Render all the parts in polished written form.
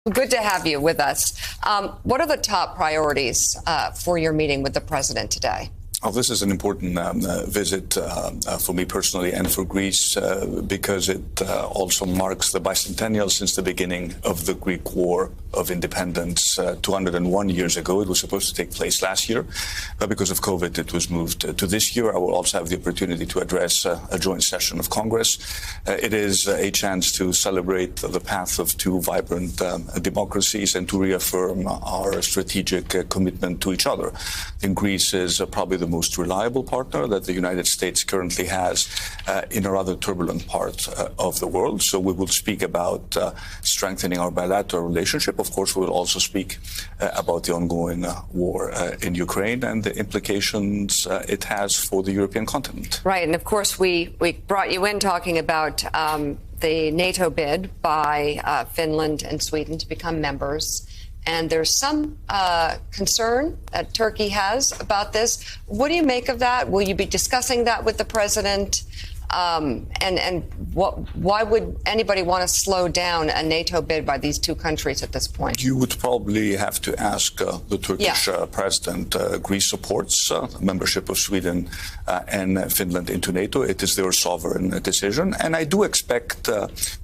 Well, good to have you with us. What are the top priorities for your meeting with the president today? Oh, this is an important visit for me personally and for Greece because it also marks the bicentennial since the beginning of the Greek War of Independence 201 years ago. It was supposed to take place last year, but because of COVID, it was moved to this year. I will also have the opportunity to address a joint session of Congress. It is a chance to celebrate the path of two vibrant democracies and to reaffirm our strategic commitment to each other. I think Greece is probably the most reliable partner that the United States currently has in a rather turbulent part of the world. So we will speak about strengthening our bilateral relationship. Of course, we will also speak about the ongoing war in Ukraine and the implications it has for the European continent. Right. And of course, we brought you in talking about the NATO bid by Finland and Sweden to become members. And there's some concern that Turkey has about this. What do you make of that? Will you be discussing that with the president? Why would anybody want to slow down a NATO bid by these two countries at this point? You would probably have to ask the Turkish president. Greece supports membership of Sweden and Finland into NATO. It is their sovereign decision. And I do expect,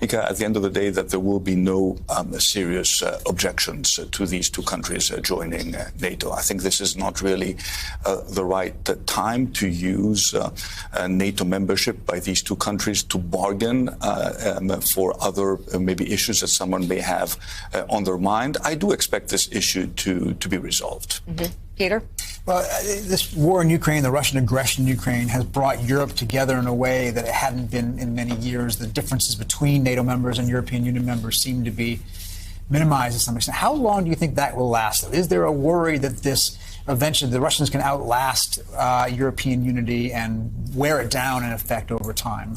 Mika, at the end of the day, that there will be no serious objections to these two countries joining NATO. I think this is not really the right time to use NATO membership by these two countries to bargain for other maybe issues that someone may have on their mind. I do expect this issue to be resolved. Mm-hmm. Peter? Well, this war in Ukraine, the Russian aggression in Ukraine, has brought Europe together in a way that it hadn't been in many years. The differences between NATO members and European Union members seem to be minimized to some extent. How long do you think that will last? Is there a worry that this eventually the Russians can outlast European unity and wear it down in effect over time?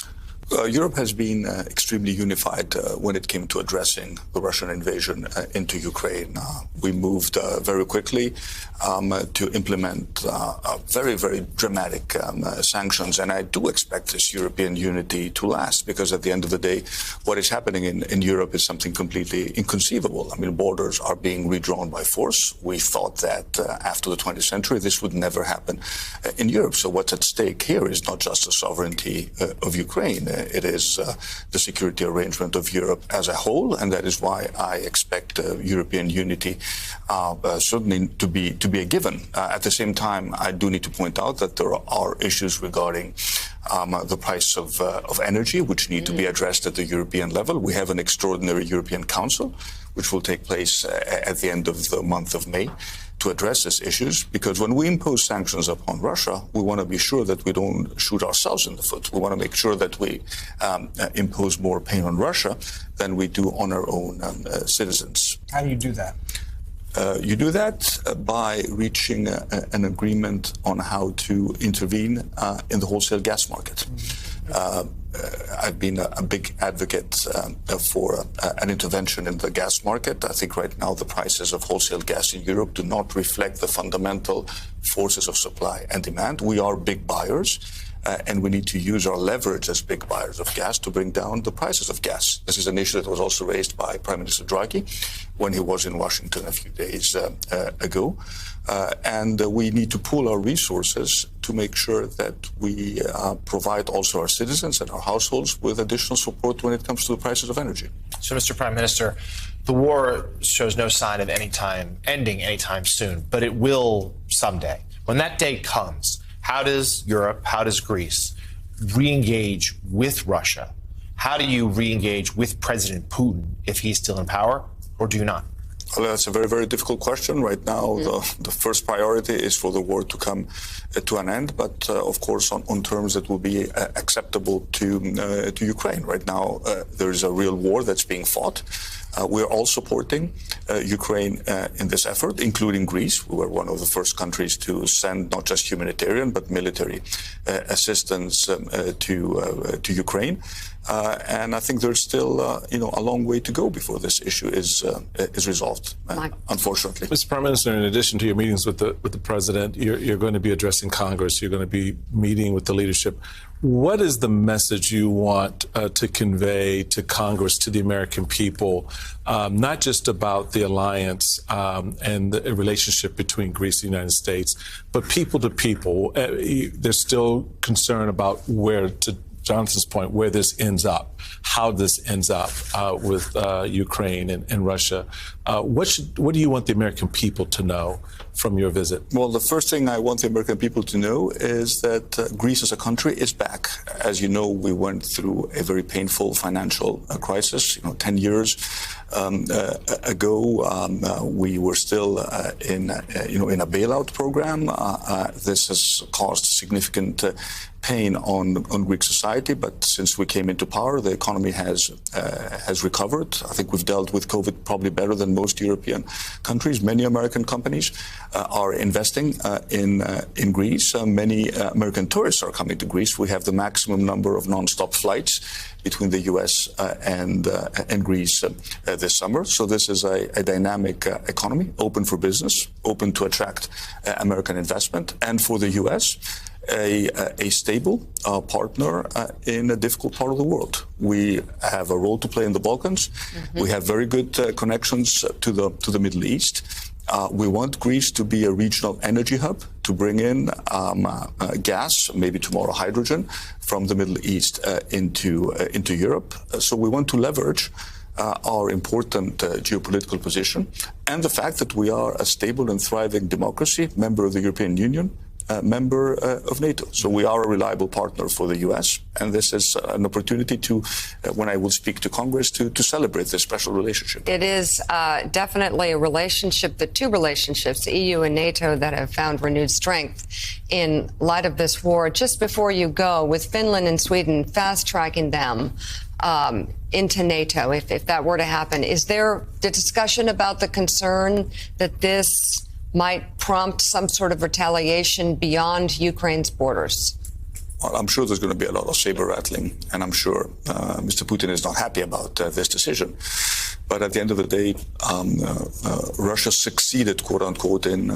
Europe has been extremely unified when it came to addressing the Russian invasion into Ukraine. We moved very quickly to implement very, very dramatic sanctions. And I do expect this European unity to last because at the end of the day, what is happening in Europe is something completely inconceivable. I mean, borders are being redrawn by force. We thought that after the 20th century, this would never happen in Europe. So what's at stake here is not just the sovereignty of Ukraine. It is the security arrangement of Europe as a whole, and that is why I expect European unity certainly to be a given. At the same time, I do need to point out that there are issues regarding the price of energy, which need to be addressed at the European level. We have an extraordinary European Council, which will take place at the end of the month of May, to address these issues, because when we impose sanctions upon Russia, we want to be sure that we don't shoot ourselves in the foot. We want to make sure that we impose more pain on Russia than we do on our own citizens. How do you do that? You do that by reaching an agreement on how to intervene in the wholesale gas market. I've been a big advocate for an intervention in the gas market. I think right now the prices of wholesale gas in Europe do not reflect the fundamental forces of supply and demand. We are big buyers. And we need to use our leverage as big buyers of gas to bring down the prices of gas. This is an issue that was also raised by Prime Minister Draghi when he was in Washington a few days ago. And we need to pool our resources to make sure that we provide also our citizens and our households with additional support when it comes to the prices of energy. So, Mr. Prime Minister, the war shows no sign of ending anytime soon, but it will someday. When that day comes, how does Europe, how does Greece re-engage with Russia? How do you re-engage with President Putin if he's still in power, or do you not? Well, that's a very, very difficult question. Right now, the first priority is for the war to come to an end, but of course on terms that will be acceptable to Ukraine. Right now, there is a real war that's being fought. We're all supporting Ukraine in this effort, including Greece. We were one of the first countries to send not just humanitarian but military assistance to Ukraine. And I think there's still a long way to go before this issue is resolved, unfortunately. Mr. Prime Minister, in addition to your meetings with the president, you're going to be addressing Congress. You're going to be meeting with the leadership What is the message you want to convey to Congress, to the American people, not just about the alliance and the relationship between Greece and the United States, but people to people? There's still concern about where, to Jonathan's point, where this ends up, how this ends up with Ukraine and Russia. What do you want the American people to know from your visit? Well, the first thing I want the American people to know is that Greece as a country is back. As you know, we went through a very painful financial crisis. 10 years ago, we were still in a bailout program. This has caused significant pain on Greek society, but since we came into power, the economy has recovered. I think we've dealt with COVID probably better than most European countries. Many American companies are investing in Greece. Many American tourists are coming to Greece. We have the maximum number of non-stop flights between the U.S. and Greece this summer. So this is a dynamic economy, open for business, open to attract American investment, and for the U.S., a stable partner in a difficult part of the world. We have a role to play in the Balkans. Mm-hmm. We have very good connections to the Middle East. We want Greece to be a regional energy hub, to bring in gas, maybe tomorrow hydrogen, from the Middle East into Europe. So we want to leverage our important geopolitical position and the fact that we are a stable and thriving democracy, member of the European Union, member of NATO. So we are a reliable partner for the U.S. And this is an opportunity to, when I will speak to Congress, to celebrate this special relationship. It is definitely a relationship, the two relationships, the EU and NATO, that have found renewed strength in light of this war. Just before you go, with Finland and Sweden fast-tracking them into NATO, if that were to happen, is there the discussion about the concern that this might prompt some sort of retaliation beyond Ukraine's borders? Well, I'm sure there's going to be a lot of saber rattling, and I'm sure Mr. Putin is not happy about this decision. But at the end of the day, Russia succeeded, quote unquote, in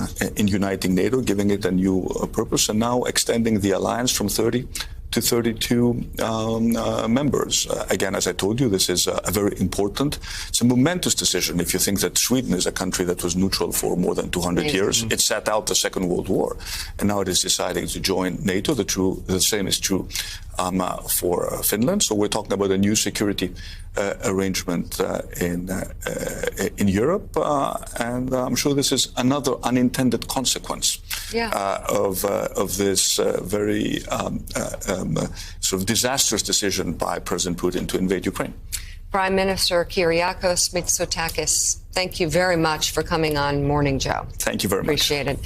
uniting NATO, giving it a new purpose, and now extending the alliance from 30 to 32 members. Again, as I told you, this is a very important, it's a momentous decision. If you think that Sweden is a country that was neutral for more than 200 years, it sat out the Second World War, and now it is deciding to join NATO. The same is true for Finland. So we're talking about a new security arrangement in Europe, and I'm sure this is another unintended consequence of this very sort of disastrous decision by President Putin to invade Ukraine. Prime Minister Kyriakos Mitsotakis, thank you very much for coming on Morning Joe. Thank you very much. Appreciate it.